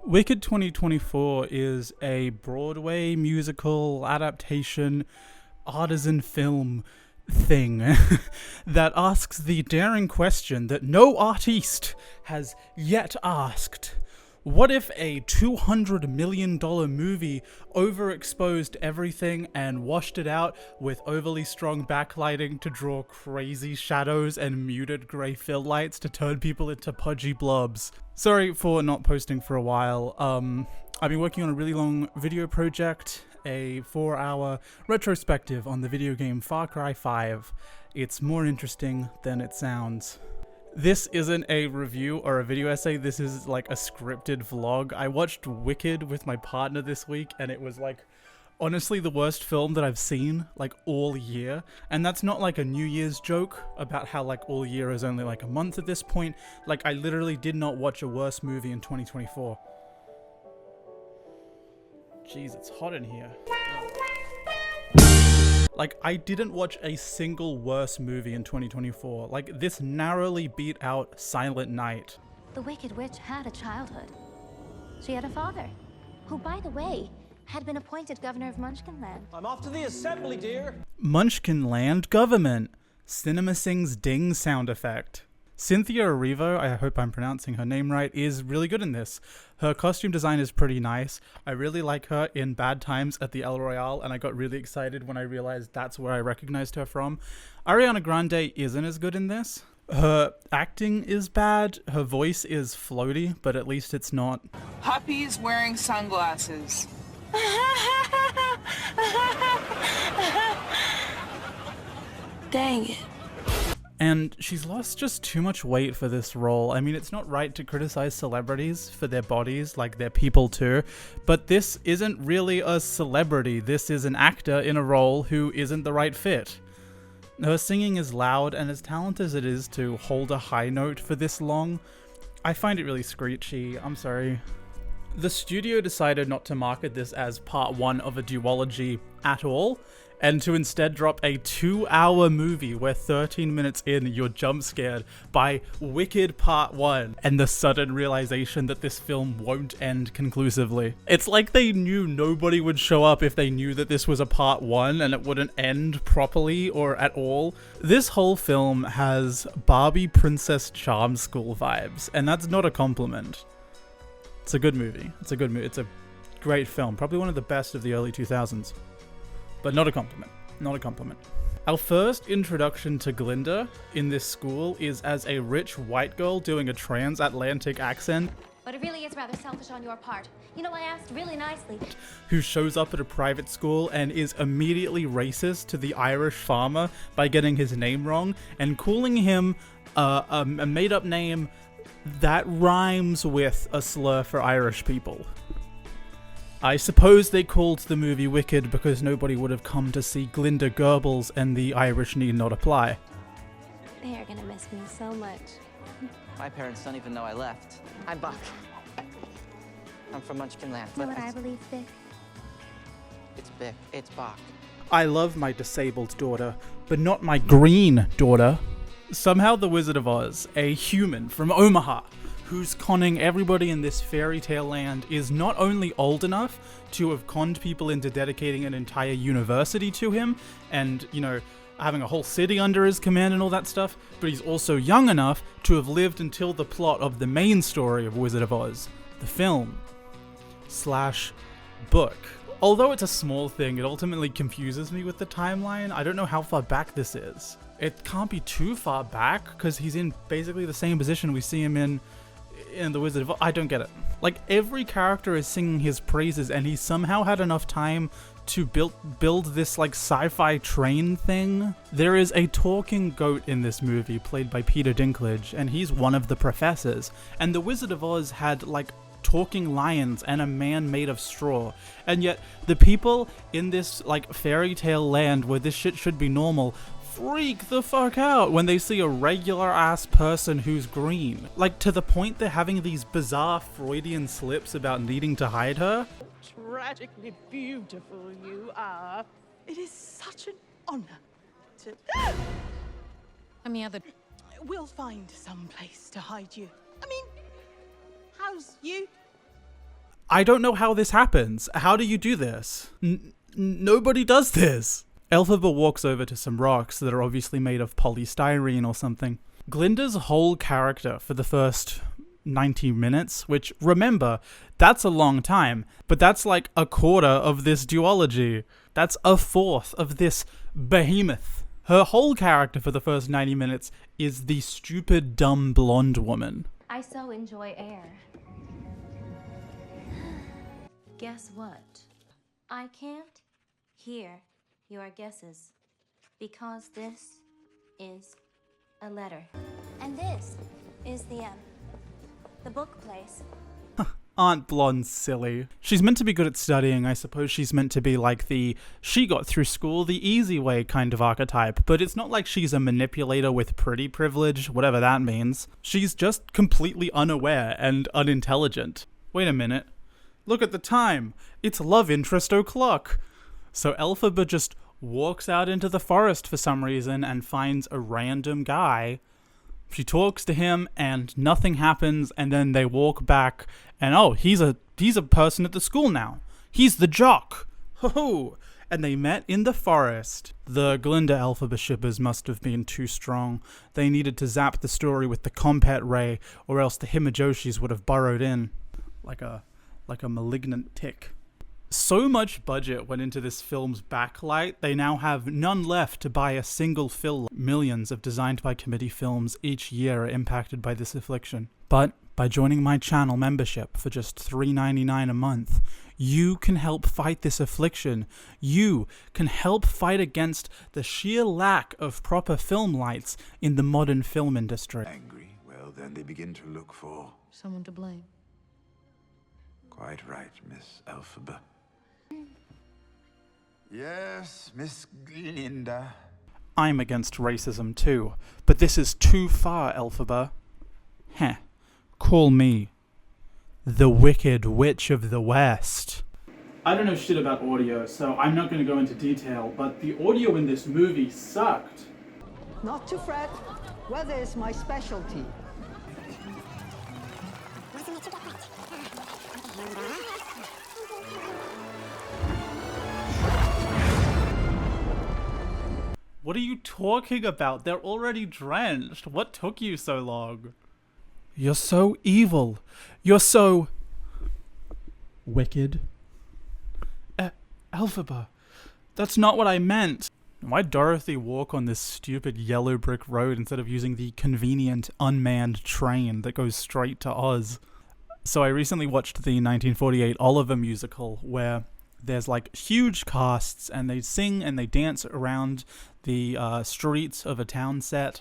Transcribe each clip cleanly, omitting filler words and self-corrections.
Wicked 2024 is a Broadway musical adaptation artisan film thing that asks the daring question that no artiste has yet asked. What if a $200 million movie overexposed everything and washed it out with overly strong backlighting to draw crazy shadows and muted grey fill lights to turn people into pudgy blobs? Sorry for not posting for a while. I've been working on a really long video project, a 4-hour retrospective on the video game Far Cry 5. It's more interesting than it sounds. This isn't a review or a video essay, this is like a scripted vlog. I watched Wicked with my partner this week and it was like honestly the worst film that I've seen like all year. And that's not like a New Year's joke about how like all year is only like a month at this point. Like I literally did not watch a worse movie in 2024. Jeez, it's hot in here. Like, I didn't watch a single worse movie in 2024. Like, this narrowly beat out Silent Night. The Wicked Witch had a childhood. She had a father, who, by the way, had been appointed governor of Munchkinland. I'm off to the assembly, dear. Munchkinland government. Cinema Sings ding sound effect. Cynthia Erivo, I hope I'm pronouncing her name right, is really good in this. Her costume design is pretty nice. I really like her in Bad Times at the El Royale, and I got really excited when I realized that's where I recognized her from. Ariana Grande isn't as good in this. Her acting is bad, her voice is floaty, but at least it's not. Puppy's wearing sunglasses. Dang it. And she's lost just too much weight for this role. I mean, it's not right to criticize celebrities for their bodies, like they're people too, but this isn't really a celebrity. This is an actor in a role who isn't the right fit. Her singing is loud, and as talented as it is to hold a high note for this long, I find it really screechy. I'm sorry. The studio decided not to market this as part 1 of a duology at all, and to instead drop a 2-hour movie where 13 minutes in you're jump scared by Wicked Part 1 and the sudden realization that this film won't end conclusively. It's like they knew nobody would show up if they knew that this was a Part 1 and it wouldn't end properly or at all. This whole film has Barbie Princess Charm School vibes, and that's not a compliment. It's a good movie. It's a good movie. It's a great film. Probably one of the best of the early 2000s. But not a compliment. Not a compliment. Our first introduction to Glinda in this school is as a rich white girl doing a transatlantic accent. But it really is rather selfish on your part. You know, I asked really nicely. Who shows up at a private school and is immediately racist to the Irish farmer by getting his name wrong and calling him a made-up name that rhymes with a slur for Irish people. I suppose they called the movie Wicked because nobody would have come to see Glinda Goebbels and the Irish need not apply. They are gonna miss me so much. My parents don't even know I left. I'm Buck. I'm from Munchkinland. You know what I believe, Vic? It's Vic. It's Buck. I love my disabled daughter, but not my green daughter. Somehow the Wizard of Oz, a human from Omaha, who's conning everybody in this fairy tale land, is not only old enough to have conned people into dedicating an entire university to him and, you know, having a whole city under his command and all that stuff, but he's also young enough to have lived until the plot of the main story of Wizard of Oz, the film / book. Although it's a small thing, it ultimately confuses me with the timeline. I don't know how far back this is. It can't be too far back because he's in basically the same position we see him in The Wizard of Oz. I don't get it. Like, every character is singing his praises and he somehow had enough time to build this like sci-fi train thing. There is a talking goat in this movie played by Peter Dinklage, and he's one of the professors. And The Wizard of Oz had like talking lions and a man made of straw, and yet the people in this like fairy tale land where this shit should be normal freak the fuck out when they see a regular ass person who's green. Like, to the point they're having these bizarre Freudian slips about needing to hide her. Tragically beautiful you are. It is such an honor to... And the other... We'll find some place to hide you. I mean, how's you? I don't know how this happens. How do you do this? Nobody does this. Elphaba walks over to some rocks that are obviously made of polystyrene or something. Glinda's whole character for the first 90 minutes, which, remember, that's a long time, but that's like a quarter of this duology. That's a fourth of this behemoth. Her whole character for the first 90 minutes is the stupid, dumb blonde woman. I so enjoy air. Guess what? I can't hear your guesses because this is a letter. And this is the book place. Aunt Blonde's silly. She's meant to be good at studying. I suppose she's meant to be like the she got through school the easy way kind of archetype, but it's not like she's a manipulator with pretty privilege, whatever that means. She's just completely unaware and unintelligent. Wait a minute. Look at the time. It's love interest o'clock. So Elphaba just walks out into the forest for some reason and finds a random guy. She talks to him and nothing happens, and then they walk back and oh, he's a person at the school now. He's the jock. Ho-ho! And they met in the forest. The Glinda Elphaba shippers must have been too strong. They needed to zap the story with the Compet Ray, or else the Himijoshis would have burrowed in like a malignant tick. So much budget went into this film's backlight, they now have none left to buy a single film. Millions of Designed by Committee films each year are impacted by this affliction. But by joining my channel membership for just $3.99 a month, you can help fight this affliction. You can help fight against the sheer lack of proper film lights in the modern film industry. Angry? Well, then they begin to look for... someone to blame. Quite right, Miss Elphaba. Yes, Miss Glinda. I'm against racism too, but this is too far, Elphaba. Heh. Call me the Wicked Witch of the West. I don't know shit about audio, so I'm not going to go into detail, but the audio in this movie sucked. Not to fret, weather is my specialty. What are you talking about? They're already drenched. What took you so long? You're so evil. You're so... wicked. Elphaba, that's not what I meant. Why'd Dorothy walk on this stupid yellow brick road instead of using the convenient unmanned train that goes straight to Oz? So I recently watched the 1948 Oliver musical where there's like huge casts and they sing and they dance around the streets of a town set,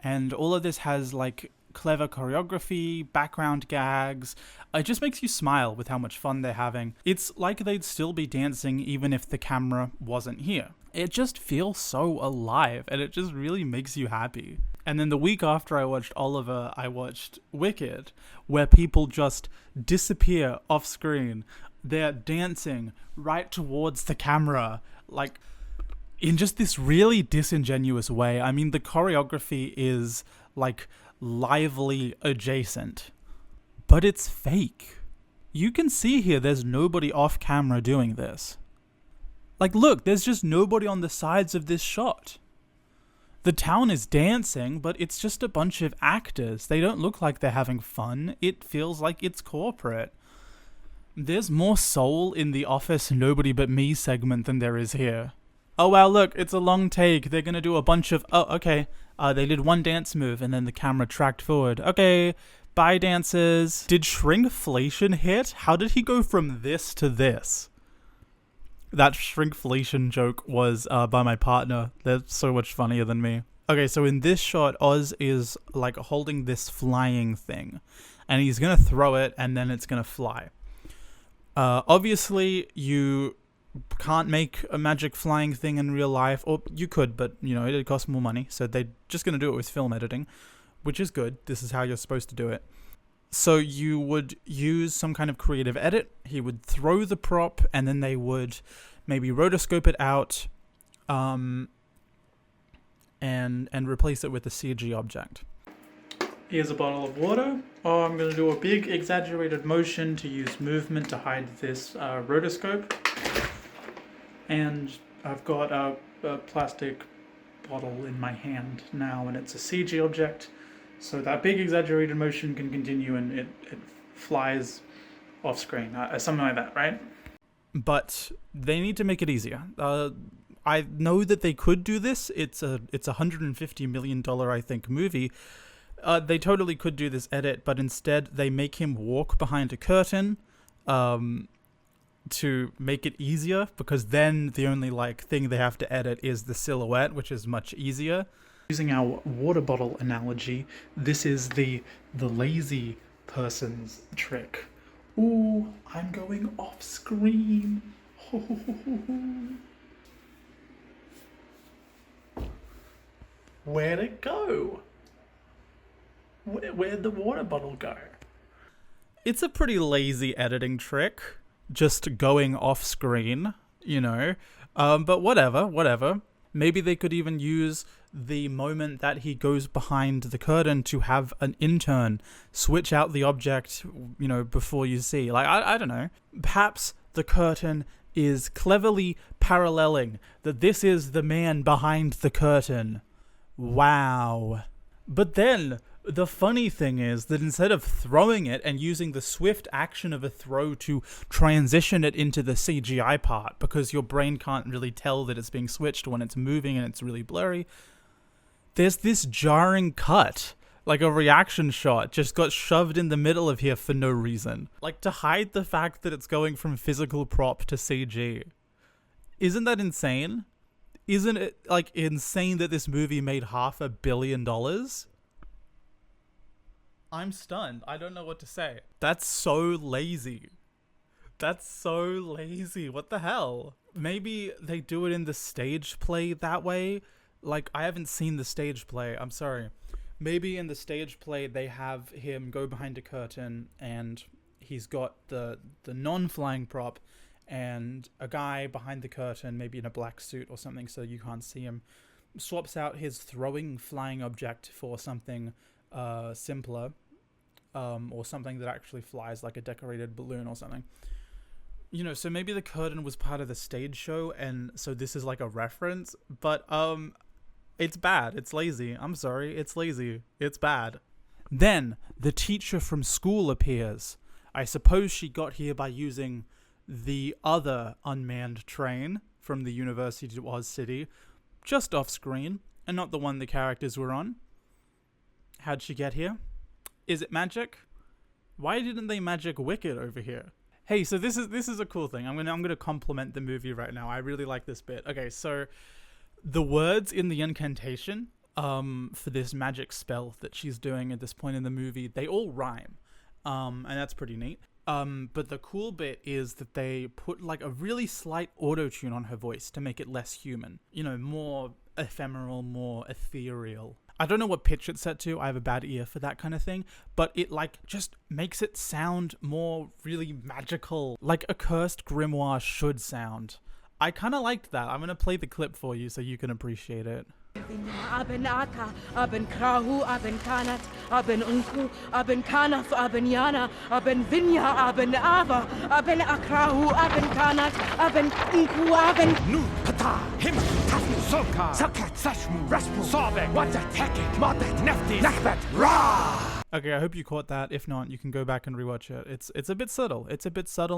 and all of this has like clever choreography, background gags. It just makes you smile with how much fun they're having. It's like they'd still be dancing even if the camera wasn't here. It just feels so alive and it just really makes you happy. And then the week after I watched Oliver, I watched Wicked, where people just disappear off screen. They're dancing right towards the camera, like in just this really disingenuous way. I mean, the choreography is like lively adjacent, but it's fake. You can see here there's nobody off camera doing this. Like, look, there's just nobody on the sides of this shot. The town is dancing, but it's just a bunch of actors. They don't look like they're having fun. It feels like it's corporate. There's more soul in the Office Nobody But Me segment than there is here. Oh wow, look, it's a long take. They're gonna do a bunch of... oh, okay. They did one dance move and then the camera tracked forward. Okay, bye dancers. Did shrinkflation hit? How did he go from this to this? That shrinkflation joke was by my partner. They're so much funnier than me. Okay, so in this shot, Oz is like holding this flying thing. And he's gonna throw it and then it's gonna fly. Obviously, you can't make a magic flying thing in real life, or you could, but you know, it'd cost more money, so they're just going to do it with film editing, which is good. This is how you're supposed to do it. So you would use some kind of creative edit. He would throw the prop, and then they would maybe rotoscope it out, and replace it with a CG object. Here's a bottle of water. Oh, I'm gonna do a big exaggerated motion to use movement to hide this rotoscope. And I've got a plastic bottle in my hand now, and it's a CG object. So that big exaggerated motion can continue and it flies off screen. Something like that, right? But they need to make it easier. I know that they could do this. It's a $150 million, I think, movie. They totally could do this edit, but instead they make him walk behind a curtain to make it easier, because then the only thing they have to edit is the silhouette, which is much easier. Using our water bottle analogy, this is the lazy person's trick. Ooh, I'm going off screen. Where'd it go? Where'd the water bottle go? It's a pretty lazy editing trick, just going off screen, you know. But whatever. Maybe they could even use the moment that he goes behind the curtain to have an intern switch out the object, you know, before you see. I don't know. Perhaps the curtain is cleverly paralleling that this is the man behind the curtain. Wow. But then the funny thing is that instead of throwing it and using the swift action of a throw to transition it into the CGI part, because your brain can't really tell that it's being switched when it's moving and it's really blurry, there's this jarring cut, like a reaction shot just got shoved in the middle of here for no reason. To hide the fact that it's going from physical prop to CG. Isn't that insane? Isn't it, insane that this movie made $500 million? I'm stunned. I don't know what to say. That's so lazy. What the hell? Maybe they do it in the stage play that way. I haven't seen the stage play. I'm sorry. Maybe in the stage play they have him go behind a curtain and he's got the non-flying prop and a guy behind the curtain, maybe in a black suit or something so you can't see him, swaps out his throwing flying object for something simpler, or something that actually flies, like a decorated balloon or something. You know, so maybe the curtain was part of the stage show, and so this is like a reference, but it's bad. It's lazy. I'm sorry. It's lazy. It's bad. Then the teacher from school appears. I suppose she got here by using the other unmanned train from the University to Oz City, just off screen, and not the one the characters were on. How'd she get here? Is it magic? Why didn't they magic Wicked over here? Hey, so this is a cool thing. I'm gonna compliment the movie right now. I really like this bit. Okay, so the words in the incantation for this magic spell that she's doing at this point in the movie, they all rhyme. And that's pretty neat. But the cool bit is that they put a really slight auto-tune on her voice to make it less human. You know, more ephemeral, more ethereal. I don't know what pitch it's set to. I have a bad ear for that kind of thing, but it just makes it sound more really magical, like a cursed grimoire should sound. I kind of liked that. I'm going to play the clip for you so you can appreciate it. Aben Aka, Aben Krahu, Aben Kanat, Aben Unku, Aben Kanaf, Aben Yana, Aben Vinya, Aben Ava, Aben Akrahu, Aben Kanat, Aben Unku, Aben Nu, Pata, Him, Tafnu, Solka, Sakat, Sashmu, Raspu, Sobek, Watat, Heket, Motet, Nefti, Nakbet, Ra! Okay, I hope you caught that. If not, you can go back and rewatch it. It's a bit subtle.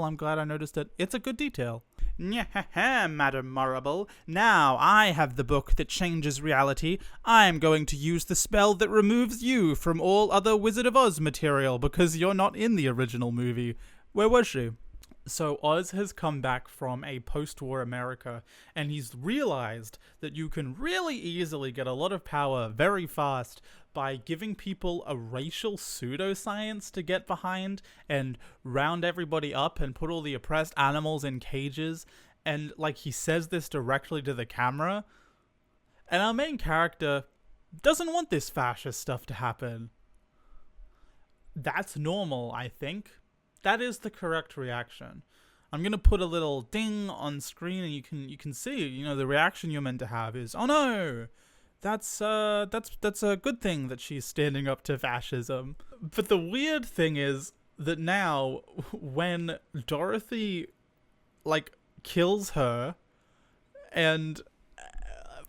I'm glad I noticed it. It's a good detail. Nyeh, Madam Morrible. Now I have the book that changes reality. I'm going to use the spell that removes you from all other Wizard of Oz material because you're not in the original movie. Where was she? So Oz has come back from a post-war America, and he's realized that you can really easily get a lot of power very fast by giving people a racial pseudoscience to get behind and round everybody up and put all the oppressed animals in cages. And he says this directly to the camera. And our main character doesn't want this fascist stuff to happen. That's normal, I think. That is the correct reaction. I'm going to put a little ding on screen and you can see, the reaction you're meant to have is, oh no, That's a good thing that she's standing up to fascism. But the weird thing is that now, when Dorothy, like, kills her and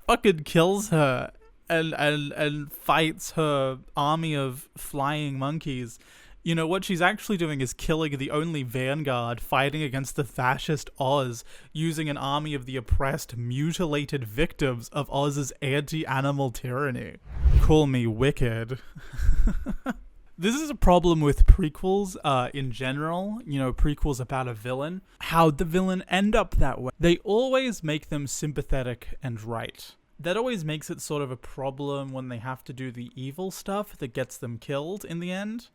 fucking kills her and fights her army of flying monkeys, you know, what she's actually doing is killing the only vanguard fighting against the fascist Oz, using an army of the oppressed, mutilated victims of Oz's anti-animal tyranny. Call me wicked. This is a problem with prequels in general, you know, prequels about a villain. How'd the villain end up that way? They always make them sympathetic and right. That always makes it sort of a problem when they have to do the evil stuff that gets them killed in the end,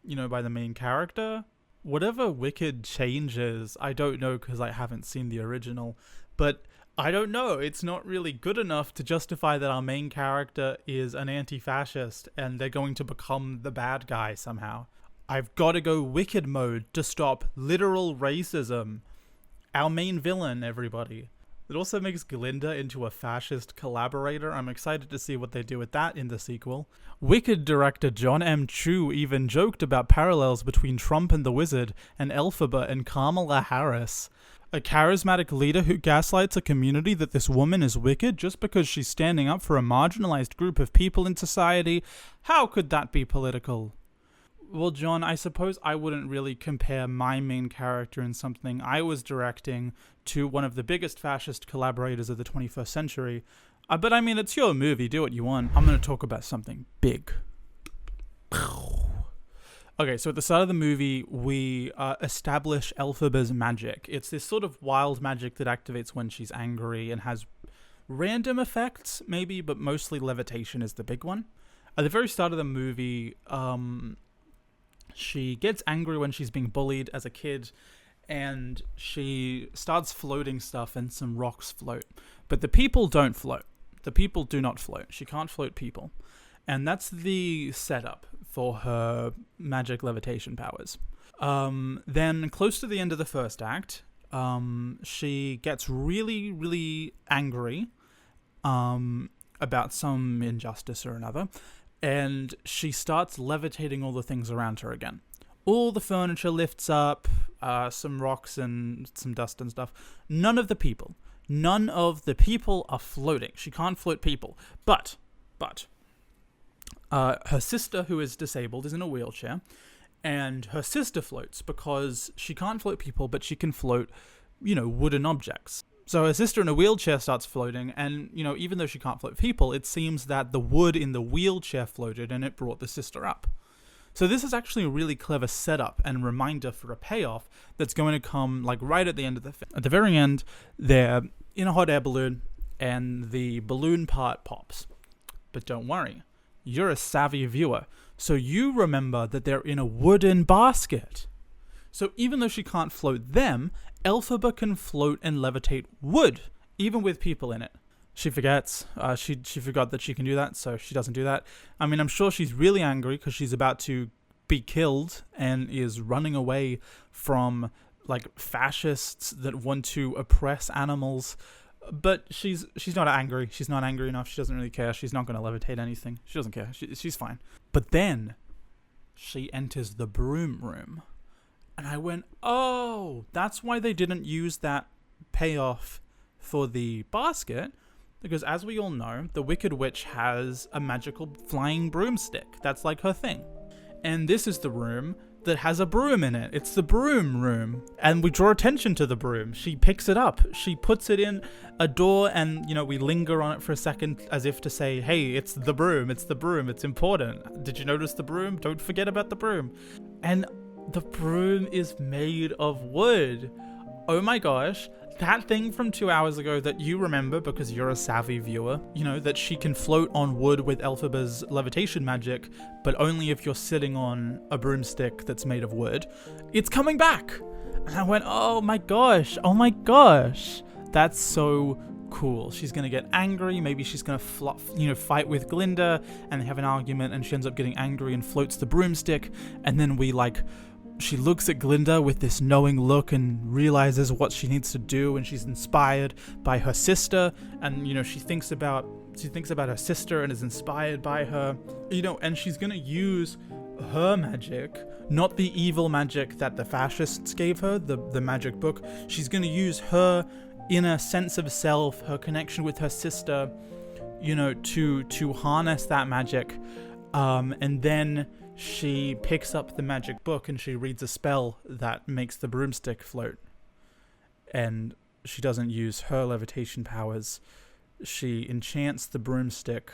you know, by the main character. Whatever Wicked changes, I don't know because I haven't seen the original, but I don't know, it's not really good enough to justify that our main character is an anti-fascist and they're going to become the bad guy somehow. I've got to go Wicked mode to stop literal racism. Our main villain, everybody. It also makes Glinda into a fascist collaborator. I'm excited to see what they do with that in the sequel. Wicked director John M. Chu even joked about parallels between Trump and the Wizard and Elphaba and Kamala Harris. A charismatic leader who gaslights a community that this woman is wicked just because she's standing up for a marginalized group of people in society. How could that be political? Well, John, I suppose I wouldn't really compare my main character in something I was directing to one of the biggest fascist collaborators of the 21st century. But I mean, it's your movie, do what you want. I'm going to talk about something big. Okay, so at the start of the movie, we establish Elphaba's magic. It's this sort of wild magic that activates when she's angry and has random effects, maybe, but mostly levitation is the big one. At the very start of the movie, she gets angry when she's being bullied as a kid, and she starts floating stuff and some rocks float. But the people don't float. The people do not float. She can't float people. And that's the setup for her magic levitation powers. Then, close to the end of the first act, she gets really, really angry about some injustice or another, and she starts levitating all the things around her again. All the furniture lifts up, some rocks and some dust and stuff. None of the people are floating. She can't float people. But her sister, who is disabled, is in a wheelchair, and her sister floats because she can't float people, but she can float, you know, wooden objects. So her sister in a wheelchair starts floating, and, you know, even though she can't float people, it seems that the wood in the wheelchair floated and it brought the sister up. So this is actually a really clever setup and reminder for a payoff that's going to come, like, right at the end of the film. At the very end, they're in a hot air balloon, and the balloon part pops. But don't worry. You're a savvy viewer, so you remember that they're in a wooden basket. So even though she can't float them, Elphaba can float and levitate wood, even with people in it. She forgets. She forgot that she can do that, so she doesn't do that. I mean, I'm sure she's really angry because she's about to be killed and is running away from, like, fascists that want to oppress animals. But she's not angry. She's not angry enough. She doesn't really care. She's not going to levitate anything. She doesn't care. She's fine. But then she enters the broom room. And I went, oh, that's why they didn't use that payoff for the basket. Because as we all know, the Wicked Witch has a magical flying broomstick. That's like her thing. And this is the room that has a broom in it. It's the broom room. And we draw attention to the broom. She picks it up. She puts it in a door, and, you know, we linger on it for a second as if to say, hey, it's the broom. It's the broom. It's important. Did you notice the broom? Don't forget about the broom. And the broom is made of wood. Oh my gosh. That thing from 2 hours ago that you remember because you're a savvy viewer, you know, that she can float on wood with Elphaba's levitation magic, but only if you're sitting on a broomstick that's made of wood, it's coming back. And I went, oh my gosh, that's so cool. She's gonna get angry, maybe she's gonna fight with Glinda, and they have an argument, and she ends up getting angry and floats the broomstick, and then we, like, she looks at Glinda with this knowing look and realizes what she needs to do, and she's inspired by her sister, and you know, she thinks about her sister and is inspired by her, you know, and she's gonna use her magic, not the evil magic that the fascists gave her, the magic book. She's gonna use her inner sense of self, her connection with her sister, you know, to harness that magic, and then she picks up the magic book and she reads a spell that makes the broomstick float. And she doesn't use her levitation powers. She enchants the broomstick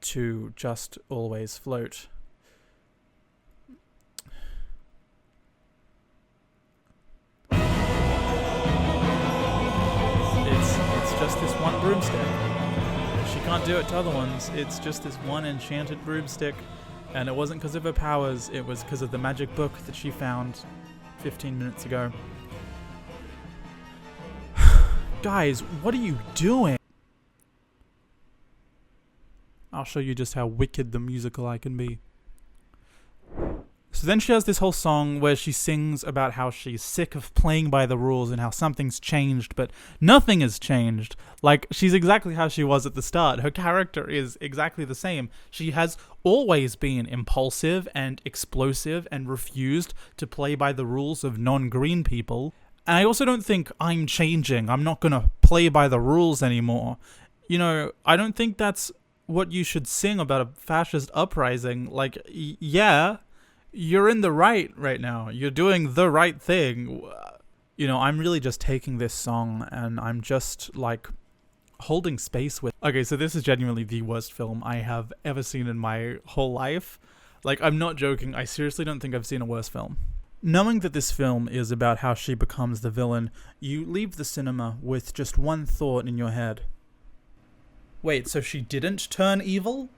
to just always float. It's just this one broomstick. She can't do it to other ones. It's just this one enchanted broomstick. And it wasn't because of her powers, it was because of the magic book that she found 15 minutes ago. Guys, what are you doing? I'll show you just how wicked the musical I can be. So then she has this whole song where she sings about how she's sick of playing by the rules and how something's changed, but nothing has changed. Like, she's exactly how she was at the start. Her character is exactly the same. She has always been impulsive and explosive and refused to play by the rules of non-green people. And I also don't think I'm changing. I'm not gonna play by the rules anymore. You know, I don't think that's what you should sing about a fascist uprising. Like, yeah, you're in the right now. You're doing the right thing. You know, I'm really just taking this song and I'm just like holding space with. Okay, so this is genuinely the worst film I have ever seen in my whole life. Like, I'm not joking. I seriously don't think I've seen a worse film. Knowing that this film is about how she becomes the villain, you leave the cinema with just one thought in your head. Wait, so she didn't turn evil?